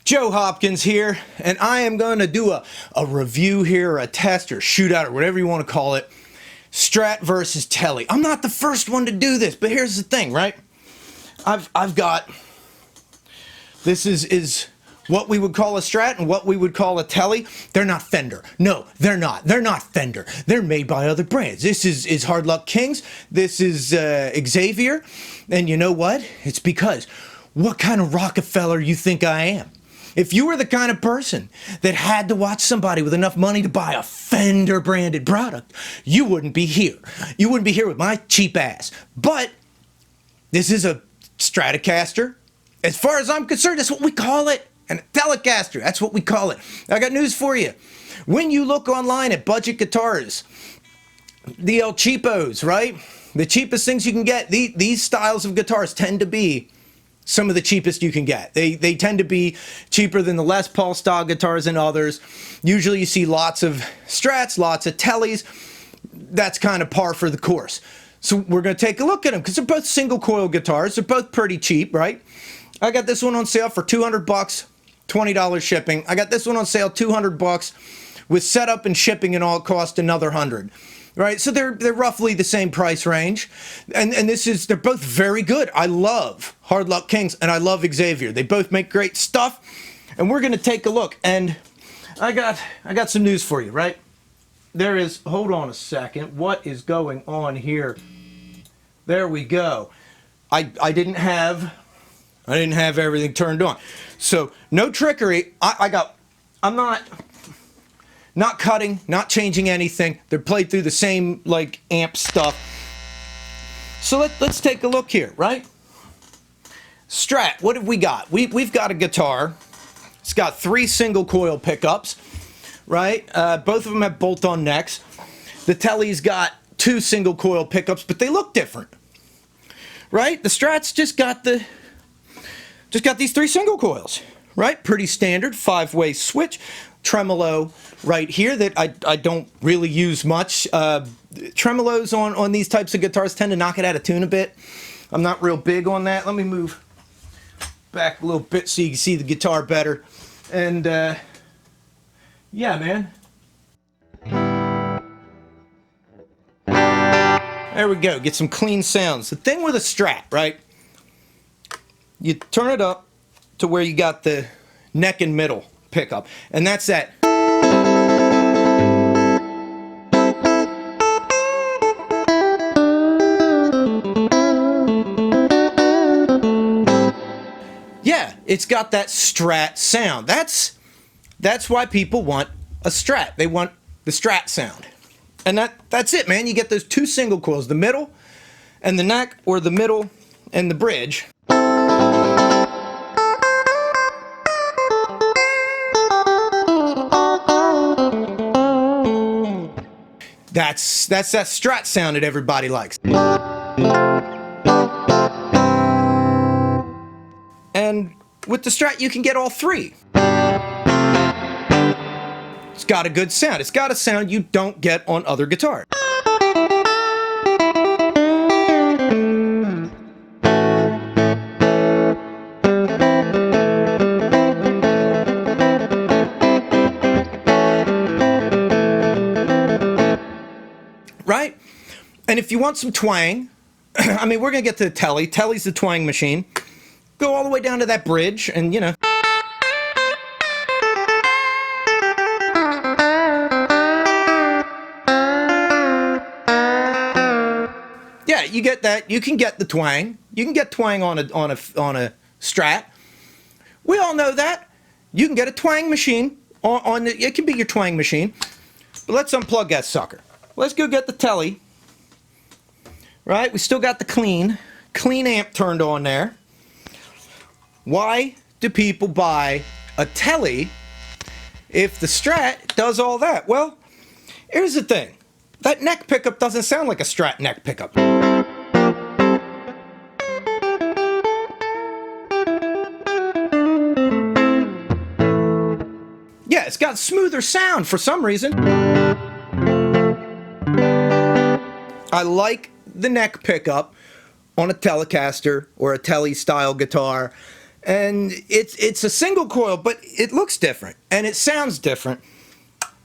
Joe Hopkins here, and I am going to do a review here, or a test, or shootout, or whatever you want to call it. Strat versus Tele. I'm not the first one to do this, but here's the thing, right? I've got, this is what we would call a Strat and what we would call a Tele. They're not Fender. No, they're not. They're not Fender. They're made by other brands. This is Hard Luck Kings. This is Xavier. And you know what? It's because what kind of Rockefeller you think I am? If you were the kind of person that had to watch somebody with enough money to buy a Fender branded product, you wouldn't be here. You wouldn't be here with my cheap ass. But this is a Stratocaster. As far as I'm concerned, that's what we call it. And a Telecaster, that's what we call it. I got news for you. When you look online at budget guitars, the El Cheapos, right? The cheapest things you can get, these styles of guitars tend to be some of the cheapest you can get. They tend to be cheaper than the Les Paul style guitars and others. Usually you see lots of Strats, lots of Teles. That's kind of par for the course. So we're going to take a look at them because they're both single coil guitars. They're both pretty cheap, right? I got this one on sale for $200, $20 shipping. I got this one on sale $200 with setup and shipping and all it cost another $100. Right, so they're roughly the same price range, and they're both very good. I love Hard Luck Kings and I love Xavier. They both make great stuff, and we're gonna take a look. And I got some news for you. Right, there is. Hold on a second. What is going on here? There we go. I didn't have everything turned on, so no trickery. I'm not cutting, not changing anything. They're played through the same like amp stuff. So let's take a look here, right? Strat, what have we got? We've got a guitar. It's got 3 single coil pickups, right? Both of them have bolt-on necks. The Tele's got 2 single coil pickups, but they look different, right? The Strat's just got these 3 single coils, right? Pretty standard 5-way switch. Tremolo right here that I don't really use much. Tremolos on these types of guitars tend to knock it out of tune a bit. I'm not real big on that. Let me move back a little bit so you can see the guitar better. And yeah, man. There we go. Get some clean sounds. The thing with a Strat, right? You turn it up to where you got the neck and middle pickup, and that's that. Yeah, it's got that Strat sound. That's why people want a Strat. They want the Strat sound. And that's it, man. You get those 2 single coils, the middle and the neck, or the middle and the bridge. That's that Strat sound that everybody likes. And with the Strat you can get all 3. It's got a good sound. It's got a sound you don't get on other guitars. Right? And if you want some twang, I mean, we're going to get to the Tele. Tele's the twang machine. Go all the way down to that bridge, and you know. Yeah, you get that. You can get the twang. You can get twang on a Strat. We all know that. You can get a twang machine on the, it can be your twang machine. But let's unplug that sucker. Let's go get the Tele. Right, we still got the clean amp turned on there. Why do people buy a Tele if the Strat does all that? Well, here's the thing. That neck pickup doesn't sound like a Strat neck pickup. Yeah, it's got smoother sound for some reason. I like the neck pickup on a Telecaster or a Tele style guitar, And it's a single coil, but it looks different and it sounds different.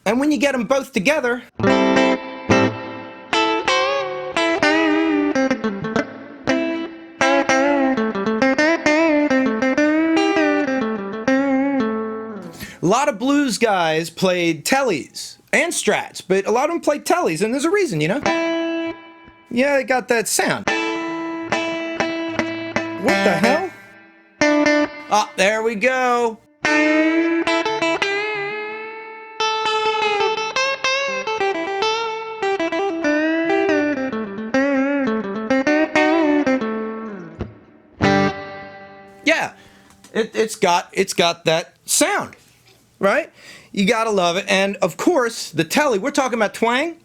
And when you get them both together, a lot of blues guys played Teles and Strats, but a lot of them played Teles, and there's a reason, you know? Yeah, they got that sound. What the hell? Ah, there we go. Yeah, it's got that sound, right? You gotta love it. And of course, the Tele, we're talking about twang.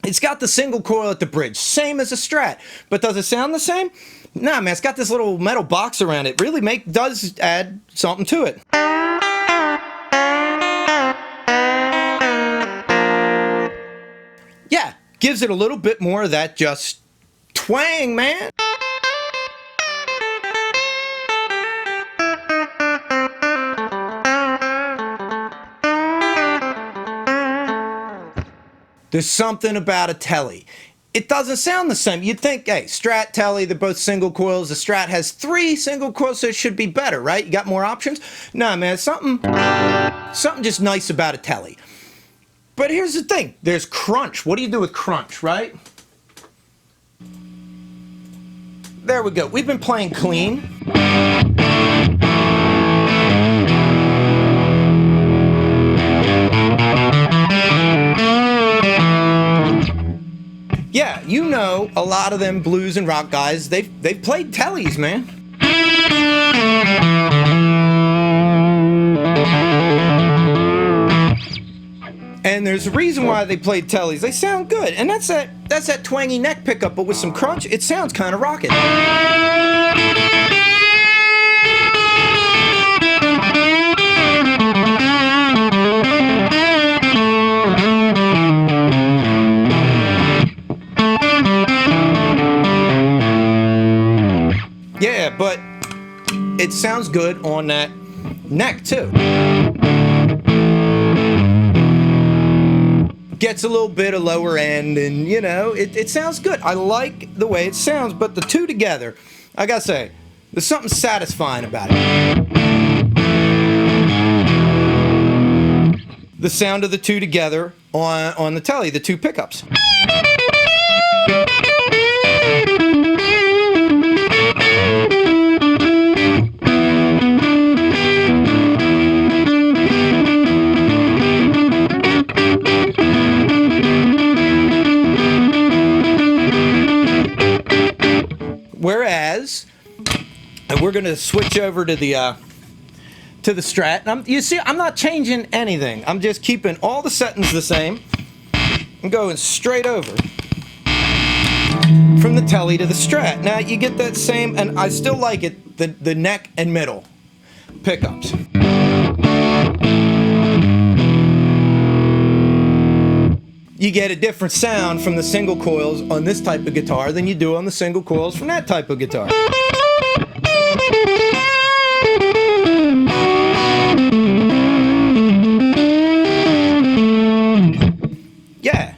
It's got the single coil at the bridge, same as a Strat. But does it sound the same? Nah, man, it's got this little metal box around it. Really does add something to it. Yeah, gives it a little bit more of that just twang, man. There's something about a Tele. It doesn't sound the same. You'd think, hey, Strat, Tele, they're both single coils. The Strat has 3 single coils, so it should be better, right? You got more options? Nah, man, something just nice about a Tele. But here's the thing. There's crunch. What do you do with crunch, right? There we go. We've been playing clean. Yeah, you know, a lot of them blues and rock guys, they've played Teles, man. And there's a reason why they played Teles. They sound good, and that's that twangy neck pickup, but with some crunch, it sounds kind of rockin'. Yeah, but it sounds good on that neck too. Gets a little bit of lower end, and you know, it sounds good. I like the way it sounds, but the two together, I gotta say, there's something satisfying about it. The sound of the two together on the Tele, the two pickups. Whereas, and we're going to switch over to the Strat. And you see, I'm not changing anything. I'm just keeping all the settings the same and going straight over from the Tele to the Strat. Now you get that same, and I still like it, the neck and middle pickups. You get a different sound from the single coils on this type of guitar than you do on the single coils from that type of guitar. Yeah.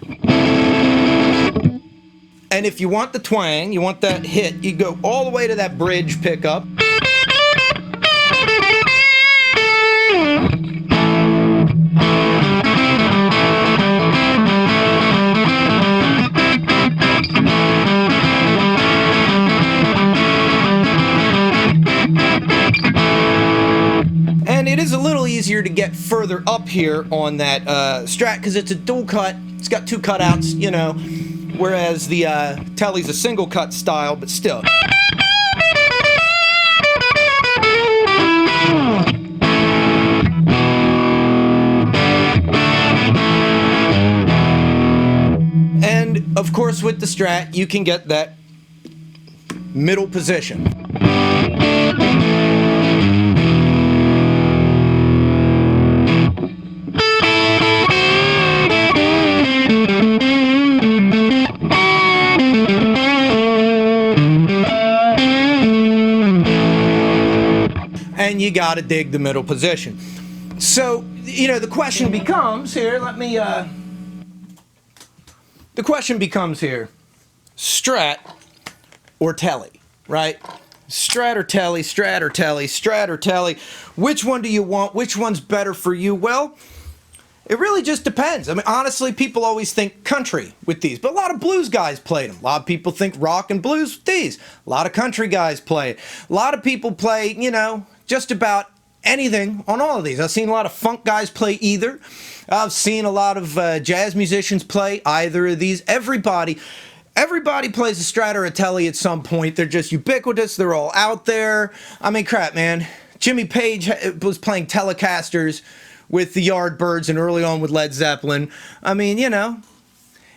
And if you want the twang, you want that hit, you go all the way to that bridge pickup. And it is a little easier to get further up here on that Strat because it's a dual cut. It's got 2 cutouts, you know, whereas the Tele's a single cut style, but still. And of course with the Strat, you can get that middle position. you got to dig the middle position. So, you know, the question becomes here, the question becomes here, Strat or Tele, right? Strat or Tele, Strat or Tele, Strat or Tele. Which one do you want? Which one's better for you? Well, it really just depends. I mean, honestly, people always think country with these, but a lot of blues guys played them. A lot of people think rock and blues with these. A lot of country guys play it. A lot of people play, you know, just about anything on all of these. I've seen a lot of funk guys play either. I've seen a lot of jazz musicians play either of these. Everybody plays a Strat or a Tele at some point. They're just ubiquitous. They're all out there. I mean, crap, man. Jimmy Page was playing Telecasters with the Yardbirds and early on with Led Zeppelin. I mean, you know,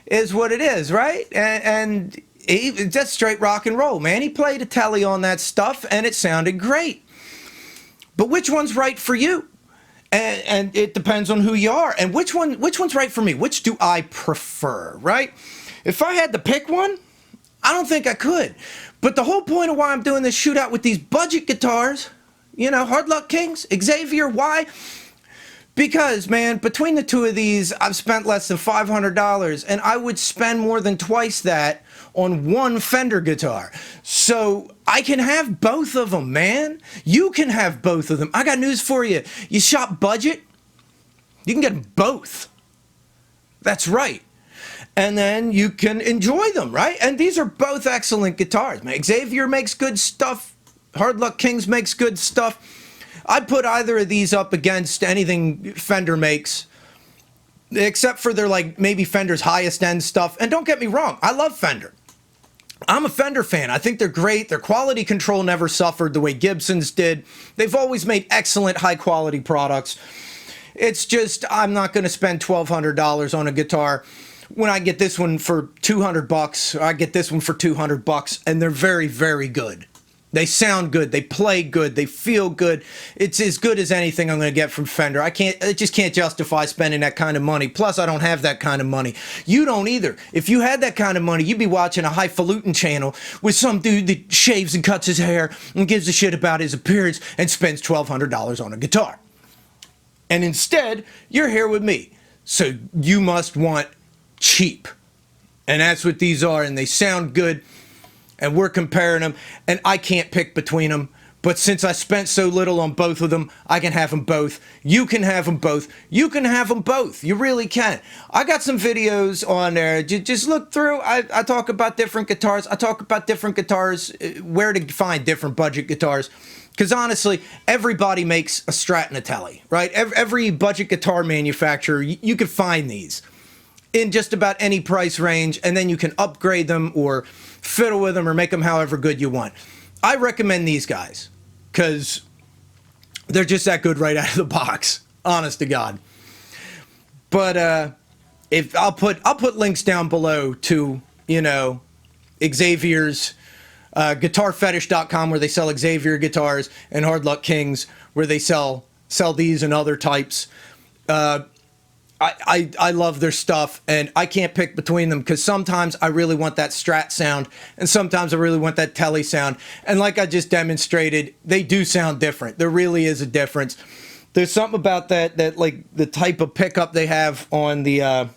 is what it is, right? And that's straight rock and roll, man. He played a Tele on that stuff, and it sounded great. But which one's right for you? And it depends on who you are. And which one's right for me? Which do I prefer, right? If I had to pick one, I don't think I could. But the whole point of why I'm doing this shootout with these budget guitars, you know, Hard Luck Kings, Xavier, why? Because, man, between the two of these, I've spent less than $500, and I would spend more than twice that on one Fender guitar. So I can have both of them, man. You can have both of them. I got news for you. You shop budget, you can get them both. That's right. And then you can enjoy them, right? And these are both excellent guitars, man. Xavier makes good stuff. Hard Luck Kings makes good stuff. I'd put either of these up against anything Fender makes, except for their, like, maybe Fender's highest end stuff. And don't get me wrong, I love Fender. I'm a Fender fan. I think they're great. Their quality control never suffered the way Gibson's did. They've always made excellent high quality products. It's just, I'm not going to spend $1,200 on a guitar when I get this one for $200, or I get this one for $200, and they're very, very good. They sound good, they play good, they feel good. It's as good as anything I'm going to get from Fender. I just can't justify spending that kind of money. Plus, I don't have that kind of money. You don't either. If you had that kind of money, you'd be watching a highfalutin channel with some dude that shaves and cuts his hair and gives a shit about his appearance and spends $1,200 on a guitar. And instead, you're here with me. So you must want cheap. And that's what these are, and they sound good. And we're comparing them, and I can't pick between them. But since I spent so little on both of them, I can have them both. You can have them both. You can have them both. You really can. I got some videos on there. Just look through. I talk about different guitars. I talk about different guitars, where to find different budget guitars. Because honestly, everybody makes a Strat and a Tele, right? Every budget guitar manufacturer, you can find these in just about any price range, and then you can upgrade them or fiddle with them or make them however good you want. I recommend these guys because they're just that good right out of the box, honest to God. But if I'll put links down below to, you know, Xavier's guitarfetish.com, where they sell Xavier guitars, and Hard Luck Kings, where they sell these and other types. I love their stuff, and I can't pick between them because sometimes I really want that Strat sound, and sometimes I really want that Tele sound. And like I just demonstrated, they do sound different. There really is a difference. There's something about that like the type of pickup they have on the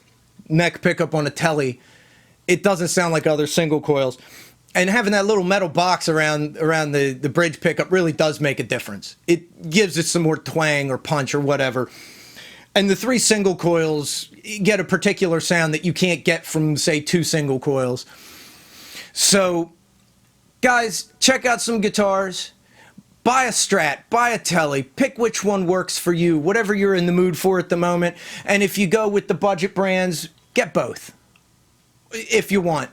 neck pickup on a Tele. It doesn't sound like other single coils. And having that little metal box around the bridge pickup really does make a difference. It gives it some more twang or punch or whatever. And the 3 single coils get a particular sound that you can't get from, say, 2 single coils. So, guys, check out some guitars. Buy a Strat, buy a Tele, pick which one works for you, whatever you're in the mood for at the moment. And if you go with the budget brands, get both, if you want.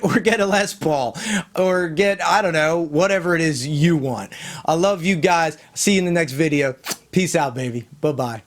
Or get a Les Paul, or get, I don't know, whatever it is you want. I love you guys. See you in the next video. Peace out, baby. Bye-bye.